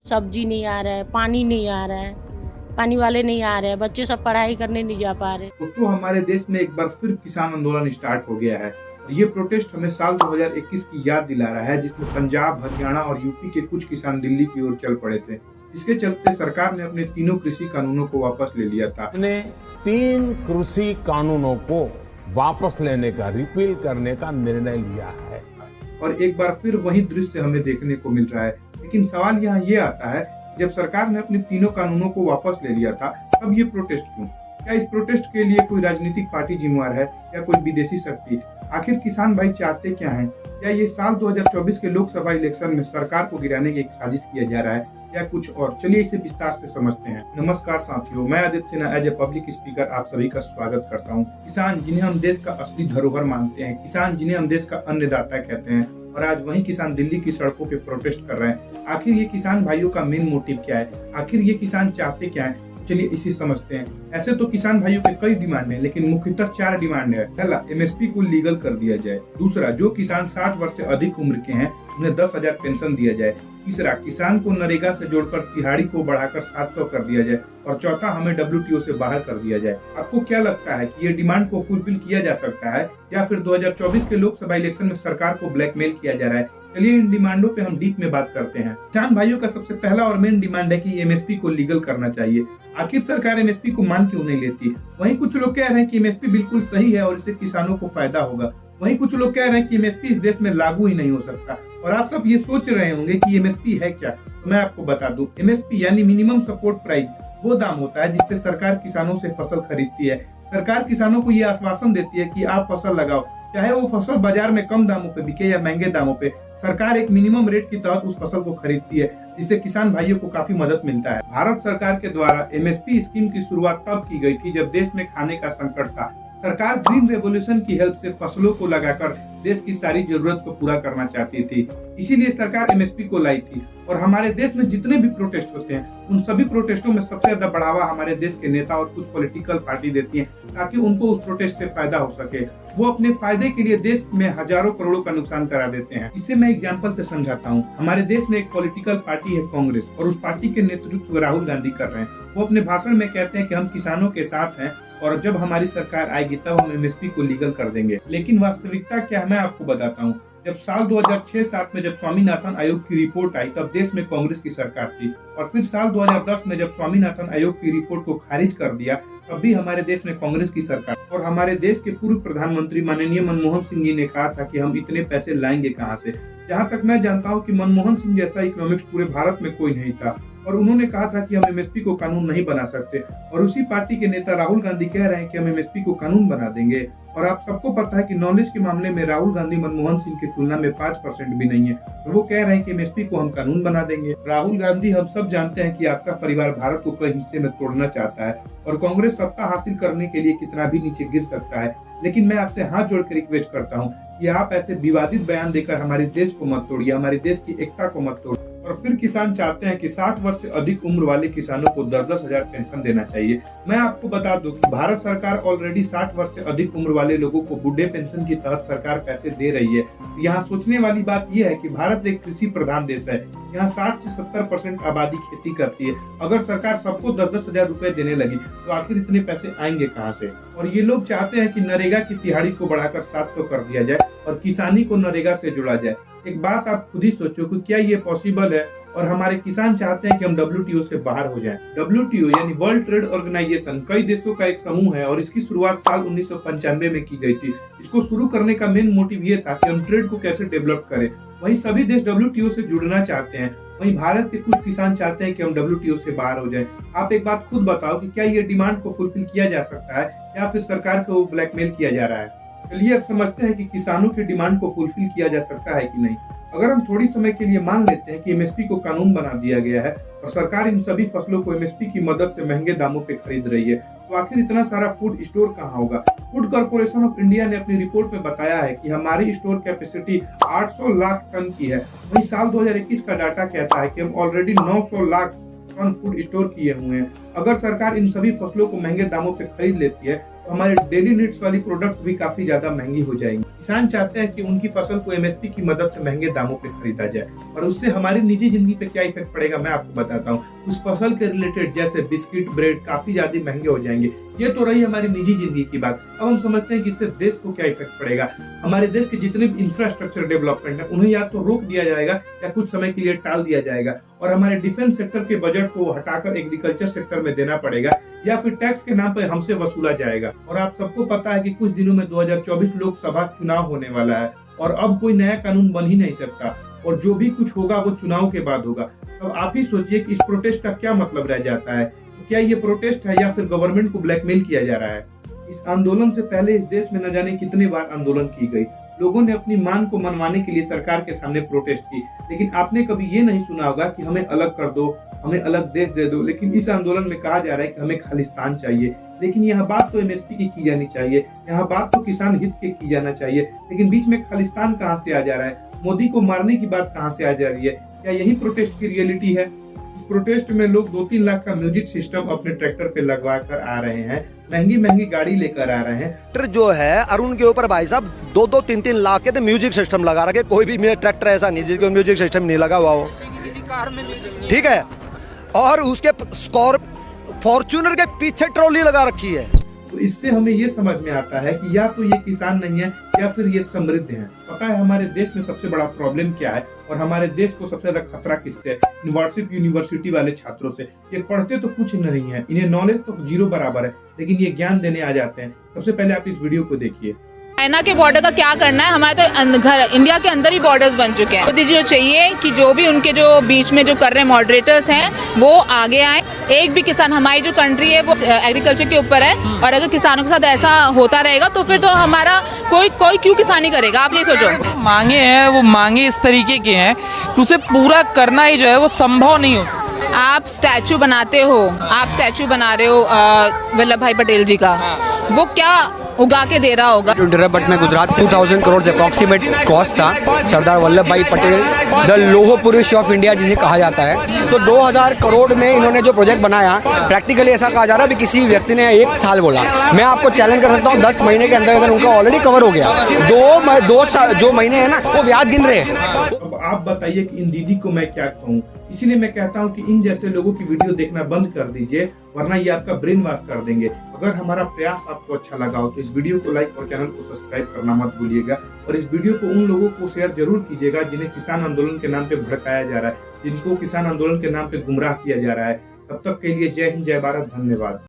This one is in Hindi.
सब्जी नहीं आ रहा है, पानी नहीं आ रहा है, पानी वाले नहीं आ रहे हैं, बच्चे सब पढ़ाई करने नहीं जा पा रहे। दोस्तों, हमारे देश में एक बार फिर किसान आंदोलन स्टार्ट हो गया है। ये प्रोटेस्ट हमें साल 2021 की याद दिला रहा है, जिसमें पंजाब, हरियाणा और यूपी के कुछ किसान दिल्ली की ओर चल पड़े थे। इसके चलते सरकार ने अपने तीनों कृषि कानूनों को वापस ले लिया था। ने 3 कृषि कानूनों को वापस लेने का, रिपील करने का निर्णय लिया है। और एक बार फिर वही दृश्य हमें देखने को मिल रहा है। लेकिन सवाल यहाँ ये आता है, जब सरकार ने अपने तीनों कानूनों को वापस ले लिया था, तब ये प्रोटेस्ट क्यों? क्या इस प्रोटेस्ट के लिए कोई राजनीतिक पार्टी जिम्मेवार है या कोई विदेशी शक्ति? आखिर किसान भाई चाहते क्या हैं? क्या ये साल 2024 के लोकसभा इलेक्शन में सरकार को गिराने की एक साजिश किया जा रहा है या कुछ और? चलिए इसे विस्तार से समझते हैं। नमस्कार साथियों, मैं Aditya Sinha as a public speaker आप सभी का स्वागत करता हूँ। किसान जिन्हें हम देश का असली धरोहर मानते हैं, किसान जिन्हें हम देश का अन्नदाता कहते हैं, और आज वही किसान दिल्ली की सड़कों पे प्रोटेस्ट कर रहे हैं। आखिर ये किसान भाइयों का मेन मोटिव क्या है? आखिर ये किसान चाहते क्या है? चलिए इसे समझते हैं। ऐसे तो किसान भाइयों के कई डिमांड हैं, लेकिन मुख्यतः 4 डिमांड है। पहला, एमएसपी को लीगल कर दिया जाए। दूसरा, जो किसान 60 वर्ष से अधिक उम्र के हैं उन्हें 10,000 पेंशन दिया जाए। तीसरा, किसान को नरेगा से जोड़कर तिहाड़ी को बढ़ाकर 700 कर दिया जाए। और चौथा, हमें WTO से बाहर कर दिया जाए। आपको क्या लगता है कि ये डिमांड को फुलफिल किया जा सकता है या फिर 2024 के लोकसभा इलेक्शन में सरकार को ब्लैकमेल किया जा रहा है? चलिए इन डिमांडों पे हम डीप में बात करते हैं। किसान भाइयों का सबसे पहला और मेन डिमांड है कि एमएसपी को लीगल करना चाहिए। आखिर सरकार एमएसपी को मान क्यों नहीं लेती? वहीं कुछ लोग कह रहे हैं कि एमएसपी बिल्कुल सही है और इससे किसानों को फायदा होगा। वहीं कुछ लोग कह रहे हैं कि एमएसपी इस देश में लागू ही नहीं हो सकता। और आप सब ये सोच रहे होंगे कि एमएसपी है क्या, तो मैं आपको बता दूं, एमएसपी यानी मिनिमम सपोर्ट प्राइस वो दाम होता है जिसपे सरकार किसानों से फसल खरीदती है। सरकार किसानों को ये आश्वासन देती है कि आप फसल लगाओ, चाहे वो फसल बाजार में कम दामों पे बिके या महंगे दामों पे, सरकार एक मिनिमम रेट के तहत उस फसल को खरीदती है, जिससे किसान भाइयों को काफी मदद मिलता है। भारत सरकार के द्वारा एमएसपी स्कीम की शुरुआत तब की गई थी जब देश में खाने का संकट था। सरकार ग्रीन रेवोल्यूशन की हेल्प से फसलों को लगाकर देश की सारी जरूरत को पूरा करना चाहती थी। इसीलिए सरकार एमएसपी को लाई थी। और हमारे देश में जितने भी प्रोटेस्ट होते हैं, उन सभी प्रोटेस्टों में सबसे ज्यादा बढ़ावा हमारे देश के नेता और कुछ पॉलिटिकल पार्टी देती हैं, ताकि उनको उस प्रोटेस्ट से फायदा हो सके। वो अपने फायदे के लिए देश में हजारों करोड़ों का नुकसान करा देते हैं। इसे मैं एग्जाम्पल से समझाता हूँ। हमारे देश में एक पॉलिटिकल पार्टी है कांग्रेस, और उस पार्टी के नेतृत्व राहुल गांधी कर रहे हैं। वो अपने भाषण में कहते हैं कि हम किसानों के साथ हैं और जब हमारी सरकार आएगी तब हम एमएसपी को लीगल कर देंगे। लेकिन वास्तविकता क्या है मैं आपको बताता हूँ। जब साल 2006-07 में जब स्वामीनाथन आयोग की रिपोर्ट आई, तब देश में कांग्रेस की सरकार थी। और फिर साल 2010 में जब स्वामीनाथन आयोग की रिपोर्ट को खारिज कर दिया, तब भी हमारे देश में कांग्रेस की सरकार। और हमारे देश के पूर्व प्रधानमंत्री माननीय मनमोहन सिंह जी ने कहा था कि हम इतने पैसे लाएंगे कहां से। जहां तक मैं जानता हूं कि मनमोहन सिंह जैसा इकोनॉमिक्स पूरे भारत में कोई नहीं था, और उन्होंने कहा था कि हम एमएसपी को कानून नहीं बना सकते। और उसी पार्टी के नेता राहुल गांधी कह रहे हैं कि हम एमएसपी को कानून बना देंगे। और आप सबको पता है कि नॉलेज के मामले में राहुल गांधी मनमोहन सिंह की तुलना में 5% भी नहीं है, तो वो कह रहे हैं कि एमएसपी को हम कानून बना देंगे। राहुल गांधी, हम सब जानते हैं कि आपका परिवार भारत को कई हिस्से में तोड़ना चाहता है और कांग्रेस सत्ता हासिल करने के लिए कितना भी नीचे गिर सकता है। लेकिन मैं आपसे हाथ जोड़कर रिक्वेस्ट करता हूँ कि आप ऐसे विवादित बयान देकर हमारे देश को मत तोड़िए, हमारे देश की एकता को मत तोड़िए। और फिर किसान चाहते हैं कि 60 वर्ष से अधिक उम्र वाले किसानों को 10,000 पेंशन देना चाहिए। मैं आपको बता दूं कि भारत सरकार ऑलरेडी 60 वर्ष से अधिक उम्र वाले लोगों को बुढ़े पेंशन के तहत सरकार पैसे दे रही है। यहाँ सोचने वाली बात यह है कि भारत एक कृषि प्रधान देश है। यहाँ 60 से 70% आबादी खेती करती है। अगर सरकार सबको 10,000 रुपए देने लगी तो आखिर इतने पैसे आएंगे कहाँ से? और ये लोग चाहते हैं कि नरेगा की तिहाड़ी को बढ़ाकर 700 कर दिया जाए और किसानी को नरेगा से जोड़ा जाए। एक बात आप खुद ही सोचो कि क्या ये पॉसिबल है? और हमारे किसान चाहते हैं कि हम WTO से बाहर हो जाएं। WTO यानी वर्ल्ड ट्रेड ऑर्गेनाइजेशन कई देशों का एक समूह है और इसकी शुरुआत साल 1995 में की गई थी। इसको शुरू करने का मेन मोटिव ये था कि हम ट्रेड को कैसे डेवलप करें। वहीं सभी देश WTO से जुड़ना चाहते हैं। वहीं भारत के कुछ किसान चाहते हैं कि हम WTO से बाहर हो जाएं। आप एक बात खुद बताओ कि क्या ये डिमांड को फुलफिल किया जा सकता है या फिर सरकार को ब्लैकमेल किया जा रहा है? चलिए अब समझते हैं कि किसानों की डिमांड को फुलफिल किया जा सकता है कि नहीं। अगर हम थोड़ी समय के लिए मान लेते हैं कि एमएसपी को कानून बना दिया गया है और सरकार इन सभी फसलों को एमएसपी की मदद से महंगे दामों पे खरीद रही है, तो आखिर इतना सारा फूड स्टोर कहाँ होगा? फूड कॉर्पोरेशन ऑफ इंडिया ने अपनी रिपोर्ट में बताया है कि हमारी स्टोर कैपेसिटी 800 लाख टन की है। वहीं साल 2021 का डाटा कहता है कि हम already 900 lakh ton food store किए हुए हैं। अगर सरकार इन सभी फसलों को महंगे दामों पे खरीद लेती है तो हमारे डेली नीड्स वाली प्रोडक्ट भी काफी ज्यादा महंगी हो जाएंगी। किसान चाहते हैं कि उनकी फसल को एमएसपी की मदद से महंगे दामों पे खरीदा जाए, और उससे हमारी निजी जिंदगी पे क्या इफेक्ट पड़ेगा मैं आपको बताता हूँ। उस फसल के रिलेटेड जैसे बिस्किट, ब्रेड काफी ज्यादा महंगे हो जाएंगे। ये तो रही हमारी निजी जिंदगी की बात। अब हम समझते हैं कि इससे देश को क्या इफेक्ट पड़ेगा। हमारे देश के जितने भी इंफ्रास्ट्रक्चर डेवलपमेंट है उन्हें या तो रोक दिया जाएगा या कुछ समय के लिए टाल दिया जाएगा, और हमारे डिफेंस सेक्टर के बजट को हटाकर एग्रीकल्चर सेक्टर में देना पड़ेगा, या फिर टैक्स के नाम पर हमसे वसूला जाएगा। और आप सबको पता है कि कुछ दिनों में 2024 लोकसभा चुनाव होने वाला है, और अब कोई नया कानून बन ही नहीं सकता, और जो भी कुछ होगा वो चुनाव के बाद होगा। अब आप ही सोचिए कि इस प्रोटेस्ट का क्या मतलब रह जाता है। तो क्या ये प्रोटेस्ट है या फिर गवर्नमेंट को ब्लैकमेल किया जा रहा है? इस आंदोलन से पहले इस देश में न जाने कितने बार आंदोलन की गई। लोगों ने अपनी मांग को मनवाने के लिए सरकार के सामने प्रोटेस्ट की, लेकिन आपने कभी ये नहीं सुना होगा कि हमें अलग कर दो, हमें अलग देश दे दो। लेकिन इस आंदोलन में कहा जा रहा है कि हमें खालिस्तान चाहिए। लेकिन यहाँ बात तो एमएसपी की जानी चाहिए, यहाँ बात तो किसान हित की जाना चाहिए, लेकिन बीच में खालिस्तान कहाँ से आ जा रहा है? मोदी को मारने की बात कहाँ से आ जा रही है? क्या यही प्रोटेस्ट की रियलिटी है? इस प्रोटेस्ट में लोग 2-3 लाख का म्यूजिक सिस्टम अपने ट्रैक्टर पे लगवा कर आ रहे हैं, महंगी गाड़ी लेकर आ रहे हैं। ट्रैक्टर जो है अरुण के ऊपर भाई साहब 2-2, 3-3 लाख के तो म्यूजिक सिस्टम लगा रखे। कोई भी मेरा ट्रैक्टर ऐसा नहीं जिसको म्यूजिक सिस्टम नहीं लगा हुआ हो, ठीक है। और उसके फॉर्च्यूनर के पीछे ट्रॉली लगा रखी है। तो इससे हमें ये समझ में आता है कि या तो ये किसान नहीं है या फिर ये समृद्ध हैं। पता है हमारे देश में सबसे बड़ा प्रॉब्लम क्या है, और हमारे देश को सबसे ज्यादा खतरा किससे है? यूनिवर्सिटी वाले छात्रों से। ये पढ़ते तो कुछ नहीं है, इन्हें नॉलेज तो जीरो बराबर है, लेकिन ये ज्ञान देने आ जाते हैं। सबसे पहले आप इस वीडियो को देखिए। चाइना के बॉर्डर का क्या करना है, हमारे तो घर इंडिया के अंदर ही बॉर्डर्स बन चुके हैं। मोदी जी को चाहिए कि जो भी उनके जो बीच में जो कर रहे मॉडरेटर्स हैं वो आगे आए। एक भी किसान, हमारी जो कंट्री है वो एग्रीकल्चर के ऊपर है, और अगर किसानों के साथ ऐसा होता रहेगा तो फिर तो हमारा कोई क्यों किसानी करेगा? आप ये सोचो। मांगे हैं वो मांगे इस तरीके के हैं कि उसे पूरा करना ही जो है वो संभव नहीं हो सकता। आप स्टैचू बनाते हो, आप स्टैचू बना रहे हो वल्लभ भाई पटेल जी का, वो क्या उगा के दे रहा होगा? बट में गुजरात से 2000 करोड़ अप्रॉक्सीमेट कॉस्ट था। सरदार वल्लभ भाई पटेल द लोह पुरुष ऑफ इंडिया जिन्हें कहा जाता है, तो 2000 करोड़ में इन्होंने जो प्रोजेक्ट बनाया, प्रैक्टिकली ऐसा कहा जा रहा है कि किसी व्यक्ति ने 1 साल बोला। मैं आपको चैलेंज कर सकता हूँ 10 महीने के अंदर अंदर उनका ऑलरेडी कवर हो गया। 2 जो महीने है ना वो ब्याज गिन रहे हैं। अब आप बताइए कि इन दीदी को मैं क्या कहूँ। इसीलिए मैं कहता हूँ कि इन जैसे लोगों की वीडियो देखना बंद कर दीजिए, वरना ये आपका ब्रेन वॉश कर देंगे। अगर हमारा प्रयास आपको अच्छा लगा हो तो इस वीडियो को लाइक और चैनल को सब्सक्राइब करना मत भूलिएगा, और इस वीडियो को उन लोगों को शेयर जरूर कीजिएगा जिन्हें किसान आंदोलन के नाम पे भड़काया जा रहा है, जिनको किसान आंदोलन के नाम पे गुमराह किया जा रहा है। तब तक के लिए जय हिंद, जय भारत, धन्यवाद।